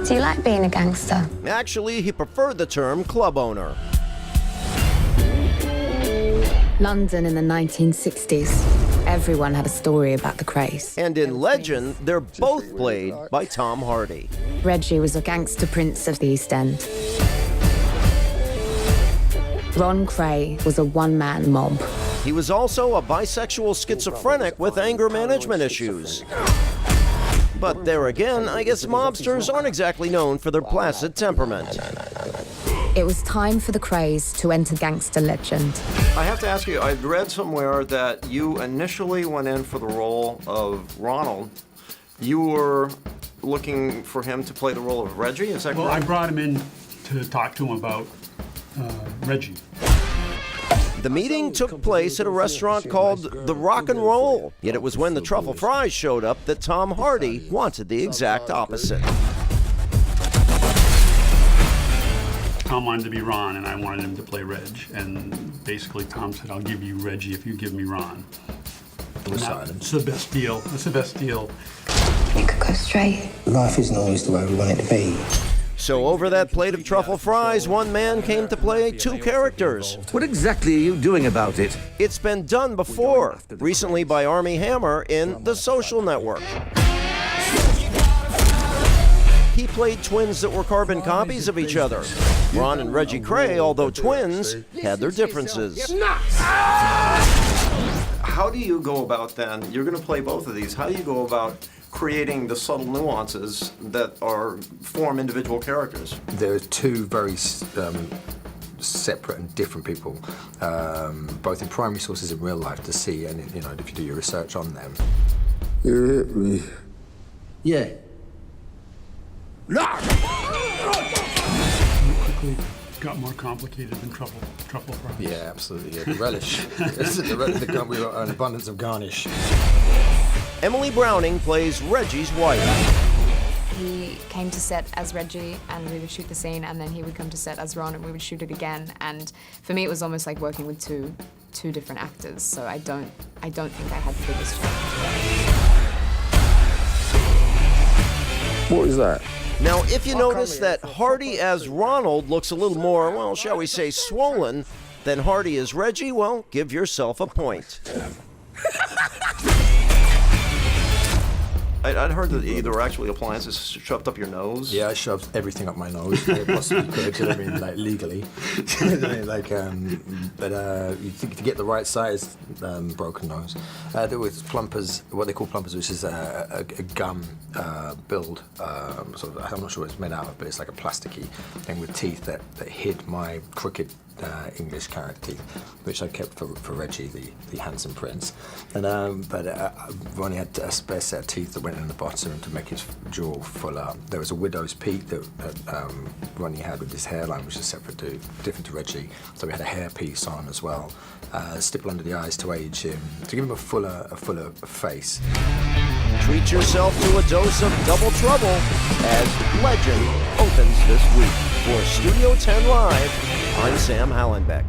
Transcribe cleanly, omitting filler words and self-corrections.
Do you like being a gangster? Actually, he preferred the term club owner. London in the 1960s. Everyone had a story about the Krays. And in Legend, they're both played by Tom Hardy. Reggie was a gangster prince of the East End. Ron Kray was a one-man mob. He was also a bisexual schizophrenic with anger management issues. But there again, I guess mobsters aren't exactly known for their placid temperament. It was time for the Krays to enter gangster legend. I have to ask you, I've read somewhere that you initially went in for the role of Ronald. You were looking for him to play the role of Reggie, is that correct? Well, I brought him in to talk to him about Reggie. The meeting took place at a restaurant called The Rock and Roll, yet it was when the truffle fries showed up that Tom Hardy wanted the exact opposite. Tom wanted to be Ron, and I wanted him to play Reg. And basically, Tom said, "I'll give you Reggie if you give me Ron." It's the best deal. It's the best deal. You could go straight. Life isn't always the way we want it to be. So over that plate of truffle fries, one man came to play two characters. What exactly are you doing about it? It's been done before, recently by Armie Hammer in The Social Network. He played twins that were carbon copies of each other. Ron and Reggie Kray, although twins, had their differences. How do you go about then, you're going to play both of these, how do you go about creating the subtle nuances that form individual characters? There are two very separate and different people, both in primary sources in real life to see, and if you do your research on them. You hit me. Yeah. Quickly got more complicated than truffle fries. Yeah, absolutely. Yeah, the relish. We got an abundance of garnish. Emily Browning plays Reggie's wife. He came to set as Reggie and we would shoot the scene, and then he would come to set as Ron and we would shoot it again. And for me, it was almost like working with two different actors. So I don't think I had the biggest challenge. What is that? Now, if you notice that Hardy as Ronald looks a little more, well, shall we say, swollen than Hardy as Reggie, well, give yourself a point. I'd heard that there were actually appliances shoved up your nose. Yeah, I shoved everything up my nose I possibly could. I mean, like legally. But you think to get the right size broken nose, there was plumpers, what they call plumpers, which is a gum build. Sort of, I'm not sure what it's made out of, but it's like a plasticky thing with teeth that hid my crooked English character teeth, which I kept for Reggie, the handsome prince. And but Ronnie had a spare set of teeth that went in the bottom to make his jaw fuller. There was a widow's peak that Ronnie had with his hairline, which is different to Reggie. So we had a hair piece on as well, stipple under the eyes to age him, to give him a fuller face. Treat yourself to a dose of double trouble as Legend opens this week. For Studio 10 Live, I'm Sam Hallenbeck.